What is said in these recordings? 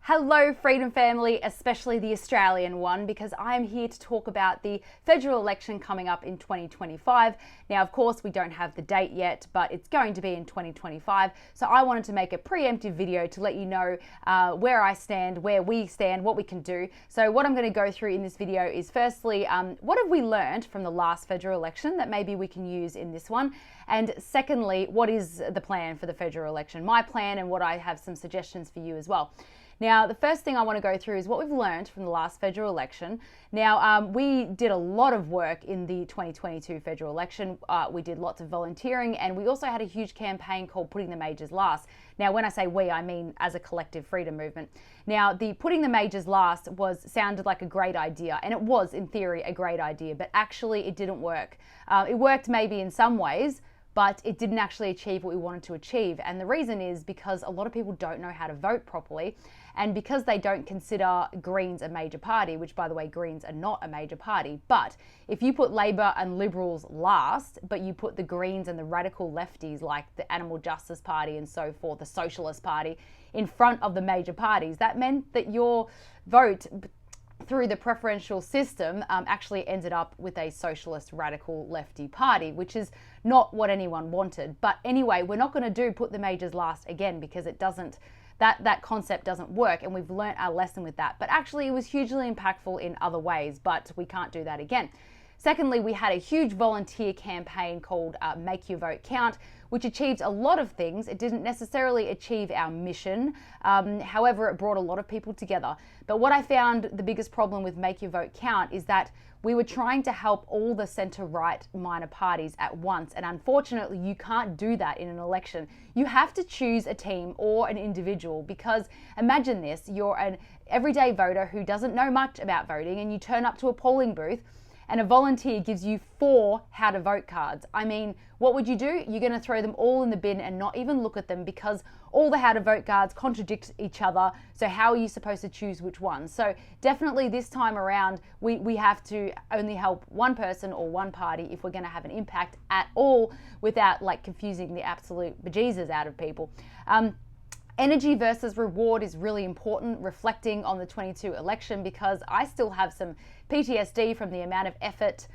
Hello Freedom Family, especially the Australian one, because I am here to talk about the federal election coming up in 2025. Now, of course, we don't have the date yet, but it's going to be in 2025. So I wanted to make a preemptive video to let you know where I stand, where we stand, what we can do. So what I'm going to go through in this video is firstly, what have we learned from the last federal election that maybe we can use in this one? And secondly, what is the plan for the federal election? My plan, and what I have some suggestions for you as well. Now, the first thing I want to go through is what we've learned from the last federal election. Now, we did a lot of work in the 2022 federal election. We did lots of volunteering, and we also had a huge campaign called Putting the Majors Last. Now, when I say we, I mean as a collective freedom movement. Now, the Putting the Majors Last sounded like a great idea, and it was, in theory, a great idea, but actually it didn't work. It worked maybe in some ways, but it didn't actually achieve what we wanted to achieve. And the reason is because a lot of people don't know how to vote properly, and because they don't consider Greens a major party, which, by the way, Greens are not a major party. But if you put Labor and Liberals last, but you put the Greens and the radical lefties like the Animal Justice Party and so forth, the Socialist Party, in front of the major parties, that meant that your vote through the preferential system actually ended up with a socialist radical lefty party, which is not what anyone wanted. But anyway, we're not going to do Put the Majors Last again, because it doesn't, that concept doesn't work, and we've learnt our lesson with that. But actually it was hugely impactful in other ways, but we can't do that again. Secondly, we had a huge volunteer campaign called Make Your Vote Count, which achieved a lot of things. It didn't necessarily achieve our mission. However, it brought a lot of people together. But what I found the biggest problem with Make Your Vote Count is that we were trying to help all the centre-right minor parties at once. And unfortunately, you can't do that in an election. You have to choose a team or an individual, because imagine this, you're an everyday voter who doesn't know much about voting, and you turn up to a polling booth and a volunteer gives you 4 how to vote cards. I mean, what would you do? You're going to throw them all in the bin and not even look at them, because all the how to vote cards contradict each other. So how are you supposed to choose which one? So definitely this time around, we have to only help one person or one party if we're going to have an impact at all, without like confusing the absolute bejesus out of people. Energy versus reward is really important, reflecting on the 22 election, because I still have some PTSD from the amount of effort,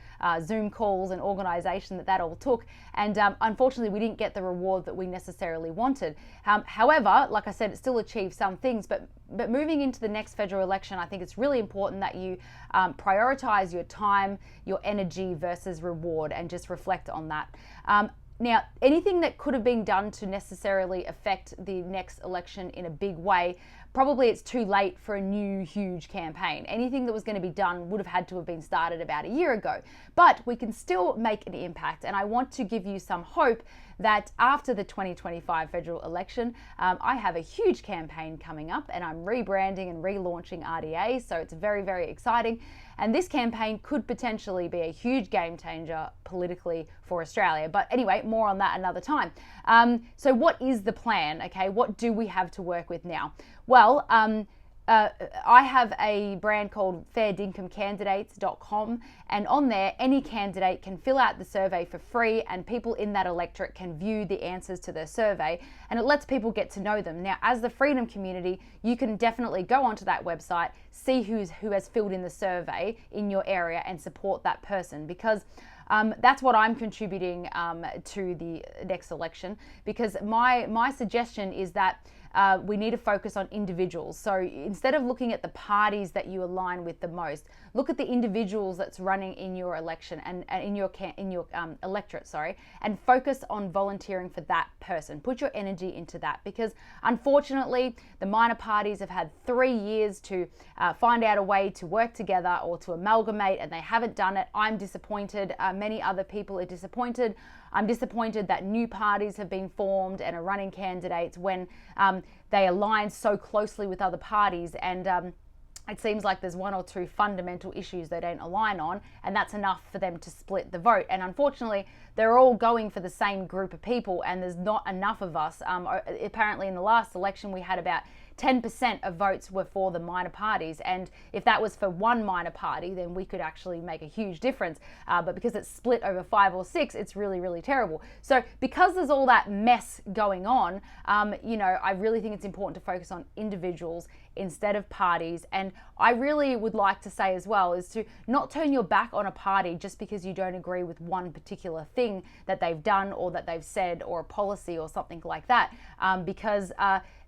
Zoom calls and organisation that all took. And unfortunately, we didn't get the reward that we necessarily wanted. However, like I said, it still achieved some things. But moving into the next federal election, I think it's really important that you prioritise your time, your energy versus reward, and just reflect on that. Now, anything that could have been done to necessarily affect the next election in a big way, probably it's too late for a new huge campaign. Anything that was going to be done would have had to have been started about a year ago. But we can still make an impact, and I want to give you some hope that after the 2025 federal election, I have a huge campaign coming up, and I'm rebranding and relaunching RDA, so it's very, very exciting. And this campaign could potentially be a huge game changer politically for Australia. But anyway, more on that another time. So what is the plan? Okay, what do we have to work with now? Well, I have a brand called fairdincomecandidates.com, and on there, any candidate can fill out the survey for free, and people in that electorate can view the answers to their survey, and it lets people get to know them. Now, as the Freedom community, you can definitely go onto that website, see who has filled in the survey in your area, and support that person, because that's what I'm contributing to the next election, because my suggestion is that we need to focus on individuals. So instead of looking at the parties that you align with the most, look at the individuals that's running in your election and in your electorate, and focus on volunteering for that person. Put your energy into that, because unfortunately, the minor parties have had 3 years to find out a way to work together or to amalgamate, and they haven't done it. I'm disappointed. Many other people are disappointed. I'm disappointed that new parties have been formed and are running candidates when they align so closely with other parties, and it seems like there's 1 or 2 fundamental issues they don't align on, and that's enough for them to split the vote. And unfortunately, they're all going for the same group of people, and there's not enough of us. Apparently in the last election, we had about 10% of votes were for the minor parties. And if that was for one minor party, then we could actually make a huge difference. But because it's split over 5 or 6, it's really, really terrible. So because there's all that mess going on, I really think it's important to focus on individuals instead of parties. And I really would like to say as well is to not turn your back on a party just because you don't agree with one particular thing that they've done or that they've said or a policy or something like that, because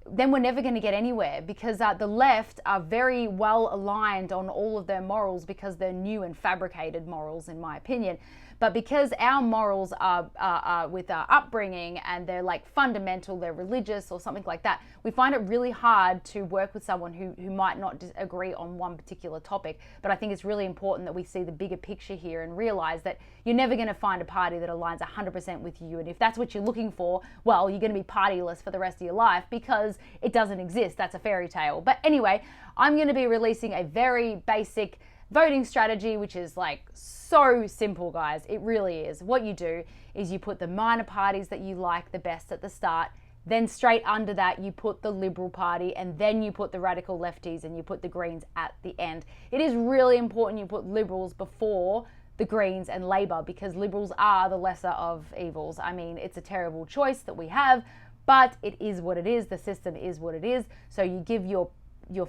then we're never going to get anywhere, because the left are very well aligned on all of their morals because they're new and fabricated morals, in my opinion. But because our morals are with our upbringing and they're like fundamental, they're religious or something like that, we find it really hard to work with someone who might not agree on one particular topic. But I think it's really important that we see the bigger picture here and realize that you're never going to find a party that aligns 100% with you. And if that's what you're looking for, well, you're going to be partyless for the rest of your life because it doesn't exist. That's a fairy tale. But anyway, I'm going to be releasing a very basic voting strategy, which is like so simple, guys. It really is. What you do is you put the minor parties that you like the best at the start, then straight under that you put the Liberal Party, and then you put the radical lefties and you put the Greens at the end. It is really important you put Liberals before the Greens and Labor, because Liberals are the lesser of evils. I mean, it's a terrible choice that we have, but it is what it is. The system is what it is. So you give your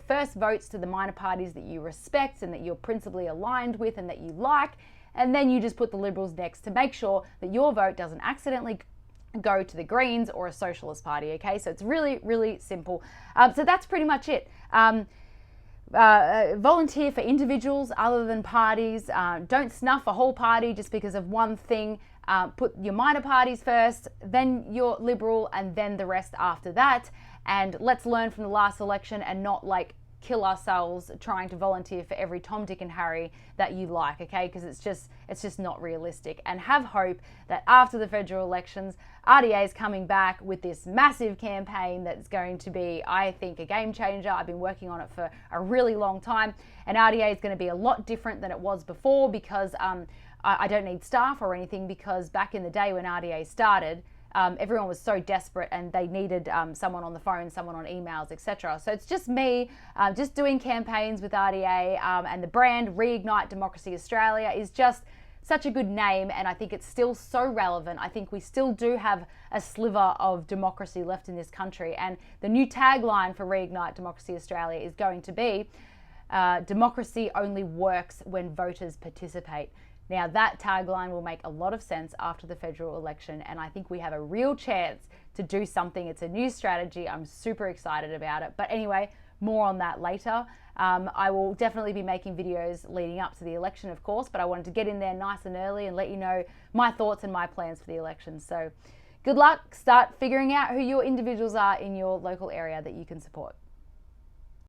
first votes to the minor parties that you respect and that you're principally aligned with and that you like, and then you just put the Liberals next to make sure that your vote doesn't accidentally go to the Greens or a socialist party, okay? So it's really, really simple. So that's pretty much it. Volunteer for individuals other than parties. Don't snuff a whole party just because of one thing. Put your minor parties first, then your Liberal, and then the rest after that. And let's learn from the last election and not like kill ourselves trying to volunteer for every Tom, Dick and Harry that you like, okay? Because it's just not realistic. And have hope that after the federal elections, RDA is coming back with this massive campaign that's going to be, I think, a game changer. I've been working on it for a really long time, and RDA is going to be a lot different than it was before, because I don't need staff or anything, because back in the day when RDA started, everyone was so desperate and they needed someone on the phone, someone on emails, etc. So it's just me just doing campaigns with RDA, and the brand Reignite Democracy Australia is just such a good name, and I think it's still so relevant. I think we still do have a sliver of democracy left in this country, and the new tagline for Reignite Democracy Australia is going to be democracy only works when voters participate. Now, that tagline will make a lot of sense after the federal election, and I think we have a real chance to do something. It's a new strategy. I'm super excited about it. But anyway, more on that later. I will definitely be making videos leading up to the election, of course, but I wanted to get in there nice and early and let you know my thoughts and my plans for the election. So good luck. Start figuring out who your individuals are in your local area that you can support.